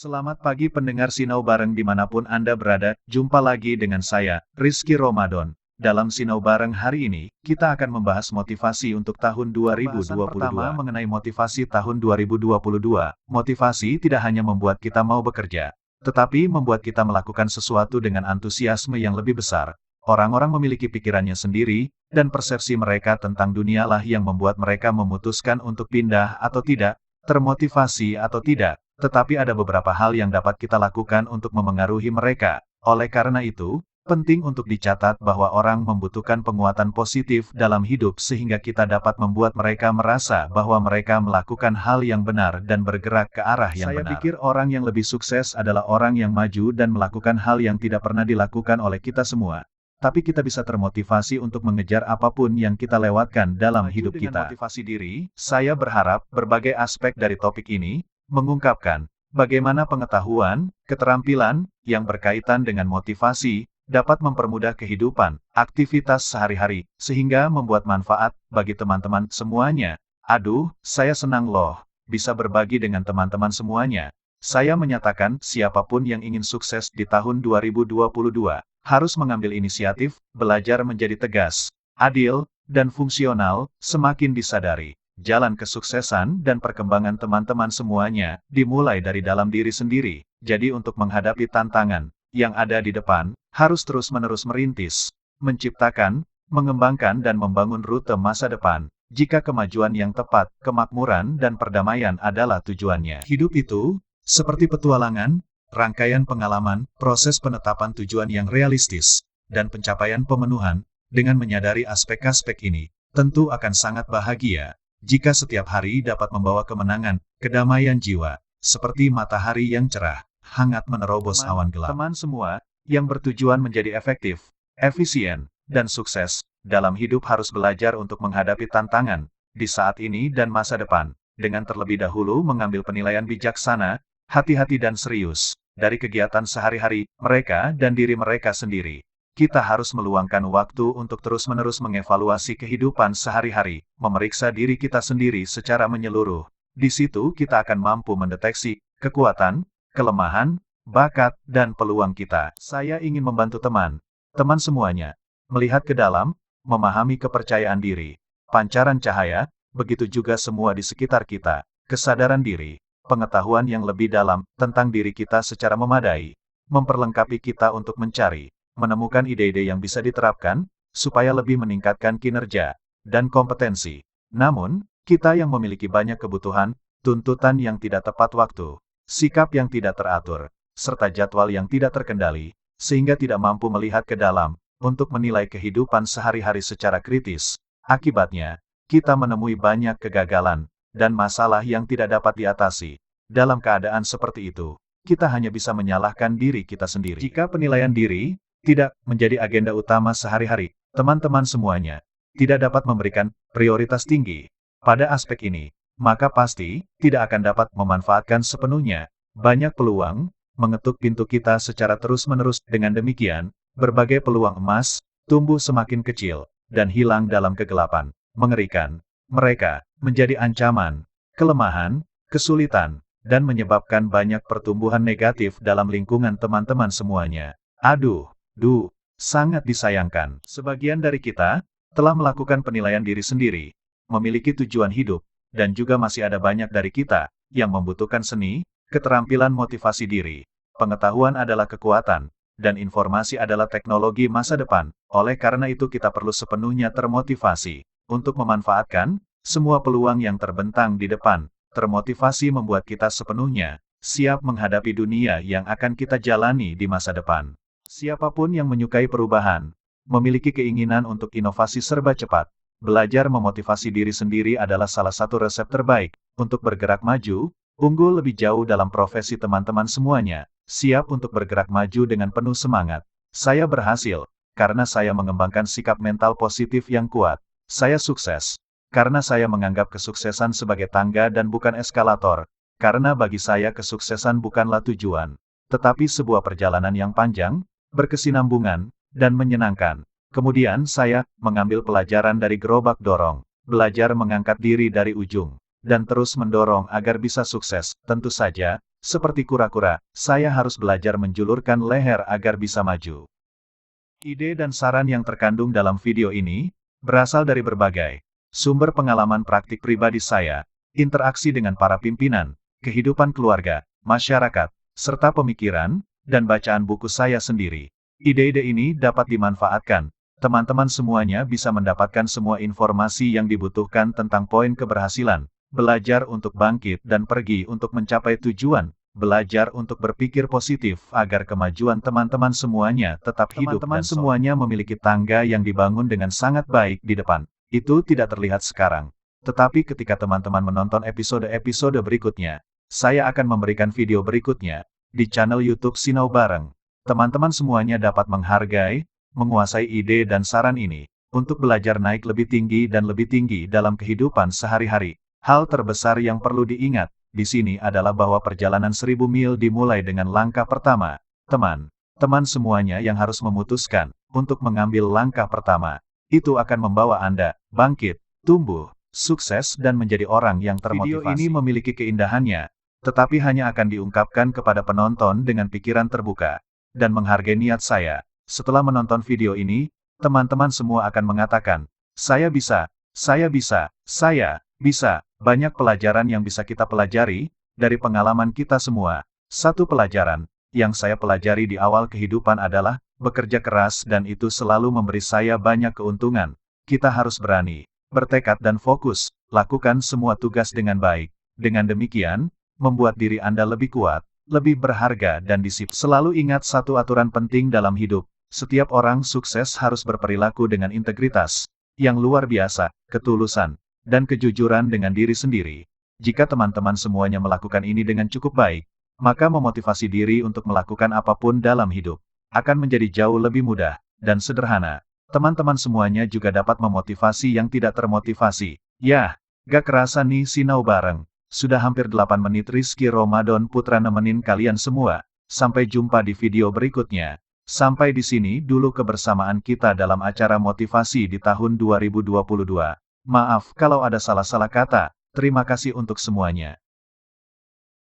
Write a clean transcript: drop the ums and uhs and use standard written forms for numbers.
Selamat pagi pendengar Sinau Bareng dimanapun Anda berada, jumpa lagi dengan saya, Rizky Ramadan. Dalam Sinau Bareng hari ini, kita akan membahas motivasi untuk tahun 2022. Pembahasan pertama mengenai motivasi tahun 2022. Motivasi tidak hanya membuat kita mau bekerja, tetapi membuat kita melakukan sesuatu dengan antusiasme yang lebih besar. Orang-orang memiliki pikirannya sendiri, dan persepsi mereka tentang dunialah yang membuat mereka memutuskan untuk pindah atau tidak, termotivasi atau tidak. Tetapi ada beberapa hal yang dapat kita lakukan untuk memengaruhi mereka. Oleh karena itu, penting untuk dicatat bahwa orang membutuhkan penguatan positif dalam hidup sehingga kita dapat membuat mereka merasa bahwa mereka melakukan hal yang benar dan bergerak ke arah yang benar. Saya pikir orang yang lebih sukses adalah orang yang maju dan melakukan hal yang tidak pernah dilakukan oleh kita semua. Tapi kita bisa termotivasi untuk mengejar apapun yang kita lewatkan dalam hidup kita. Motivasi diri, saya berharap berbagai aspek dari topik ini mengungkapkan bagaimana pengetahuan, keterampilan, yang berkaitan dengan motivasi, dapat mempermudah kehidupan, aktivitas sehari-hari, sehingga membuat manfaat bagi teman-teman semuanya. Aduh, saya senang loh, bisa berbagi dengan teman-teman semuanya. Saya menyatakan, siapapun yang ingin sukses di tahun 2022, harus mengambil inisiatif, belajar menjadi tegas, adil, dan fungsional, semakin disadari. Jalan kesuksesan dan perkembangan teman-teman semuanya, dimulai dari dalam diri sendiri. Jadi untuk menghadapi tantangan yang ada di depan, harus terus-menerus merintis, menciptakan, mengembangkan dan membangun rute masa depan. Jika kemajuan yang tepat, kemakmuran dan perdamaian adalah tujuannya. Hidup itu, seperti petualangan, rangkaian pengalaman, proses penetapan tujuan yang realistis, dan pencapaian pemenuhan. Dengan menyadari aspek-aspek ini, tentu akan sangat bahagia jika setiap hari dapat membawa kemenangan, kedamaian jiwa, seperti matahari yang cerah, hangat menerobos awan gelap. Teman semua, yang bertujuan menjadi efektif, efisien, dan sukses, dalam hidup harus belajar untuk menghadapi tantangan, di saat ini dan masa depan, dengan terlebih dahulu mengambil penilaian bijaksana, hati-hati dan serius, dari kegiatan sehari-hari, mereka dan diri mereka sendiri. Kita harus meluangkan waktu untuk terus-menerus mengevaluasi kehidupan sehari-hari, memeriksa diri kita sendiri secara menyeluruh. Di situ kita akan mampu mendeteksi kekuatan, kelemahan, bakat, dan peluang kita. Saya ingin membantu teman semuanya, melihat ke dalam, memahami kepercayaan diri, pancaran cahaya, begitu juga semua di sekitar kita, kesadaran diri, pengetahuan yang lebih dalam tentang diri kita secara memadai, memperlengkapi kita untuk menemukan ide-ide yang bisa diterapkan, supaya lebih meningkatkan kinerja dan kompetensi. Namun, kita yang memiliki banyak kebutuhan, tuntutan yang tidak tepat waktu, sikap yang tidak teratur, serta jadwal yang tidak terkendali, sehingga tidak mampu melihat ke dalam, untuk menilai kehidupan sehari-hari secara kritis. Akibatnya, kita menemui banyak kegagalan, dan masalah yang tidak dapat diatasi. Dalam keadaan seperti itu, kita hanya bisa menyalahkan diri kita sendiri. Jika penilaian diri tidak menjadi agenda utama sehari-hari, teman-teman semuanya tidak dapat memberikan prioritas tinggi pada aspek ini, maka pasti tidak akan dapat memanfaatkan sepenuhnya banyak peluang mengetuk pintu kita secara terus-menerus. Dengan demikian, berbagai peluang emas tumbuh semakin kecil dan hilang dalam kegelapan mengerikan. Mereka menjadi ancaman, kelemahan, kesulitan, dan menyebabkan banyak pertumbuhan negatif dalam lingkungan teman-teman semuanya. Sangat disayangkan. Sebagian dari kita telah melakukan penilaian diri sendiri, memiliki tujuan hidup, dan juga masih ada banyak dari kita yang membutuhkan seni, keterampilan motivasi diri. Pengetahuan adalah kekuatan, dan informasi adalah teknologi masa depan. Oleh karena itu kita perlu sepenuhnya termotivasi untuk memanfaatkan semua peluang yang terbentang di depan. Termotivasi membuat kita sepenuhnya siap menghadapi dunia yang akan kita jalani di masa depan. Siapapun yang menyukai perubahan, memiliki keinginan untuk inovasi serba cepat, belajar memotivasi diri sendiri adalah salah satu resep terbaik untuk bergerak maju, unggul lebih jauh dalam profesi. Teman-teman semuanya, siap untuk bergerak maju dengan penuh semangat. Saya berhasil, karena saya mengembangkan sikap mental positif yang kuat. Saya sukses, karena saya menganggap kesuksesan sebagai tangga dan bukan eskalator, karena bagi saya kesuksesan bukanlah tujuan, tetapi sebuah perjalanan yang panjang, berkesinambungan, dan menyenangkan. Kemudian saya mengambil pelajaran dari gerobak dorong, belajar mengangkat diri dari ujung, dan terus mendorong agar bisa sukses. Tentu saja, Seperti kura-kura, saya harus belajar menjulurkan leher agar bisa maju. Ide dan saran yang terkandung dalam video ini berasal dari berbagai sumber pengalaman praktik pribadi saya, interaksi dengan para pimpinan, kehidupan keluarga, masyarakat, serta pemikiran dan bacaan buku saya sendiri. Ide-ide ini dapat dimanfaatkan. Teman-teman semuanya bisa mendapatkan semua informasi yang dibutuhkan tentang poin keberhasilan, belajar untuk bangkit dan pergi untuk mencapai tujuan. Belajar untuk berpikir positif agar kemajuan teman-teman semuanya tetap hidup. Teman-teman semuanya memiliki tangga yang dibangun dengan sangat baik di depan. Itu tidak terlihat sekarang. Tetapi ketika teman-teman menonton episode-episode berikutnya, saya akan memberikan video berikutnya di channel YouTube Sinau Bareng. Teman-teman semuanya dapat menghargai, menguasai ide dan saran ini untuk belajar naik lebih tinggi dan lebih tinggi dalam kehidupan sehari-hari. Hal terbesar yang perlu diingat di sini adalah bahwa perjalanan 1000 mil dimulai dengan langkah pertama. Teman-teman semuanya yang harus memutuskan untuk mengambil langkah pertama. Itu akan membawa Anda bangkit, tumbuh, sukses dan menjadi orang yang termotivasi. Video ini memiliki keindahannya, tetapi hanya akan diungkapkan kepada penonton dengan pikiran terbuka dan menghargai niat saya. Setelah menonton video ini, teman-teman semua akan mengatakan, saya bisa. Banyak pelajaran yang bisa kita pelajari dari pengalaman kita semua. Satu pelajaran yang saya pelajari di awal kehidupan adalah bekerja keras dan itu selalu memberi saya banyak keuntungan. Kita harus berani, bertekad dan fokus, lakukan semua tugas dengan baik. Dengan demikian, membuat diri Anda lebih kuat, lebih berharga dan disiplin. Selalu ingat satu aturan penting dalam hidup. Setiap orang sukses harus berperilaku dengan integritas yang luar biasa, ketulusan, dan kejujuran dengan diri sendiri. Jika teman-teman semuanya melakukan ini dengan cukup baik, maka memotivasi diri untuk melakukan apapun dalam hidup akan menjadi jauh lebih mudah dan sederhana. Teman-teman semuanya juga dapat memotivasi yang tidak termotivasi. Yah, gak kerasa nih Sinau Bareng. Sudah hampir 8 menit Rizky Ramadan Putra nemenin kalian semua. Sampai jumpa di video berikutnya. Sampai di sini dulu kebersamaan kita dalam acara motivasi di tahun 2022. Maaf kalau ada salah-salah kata, terima kasih untuk semuanya.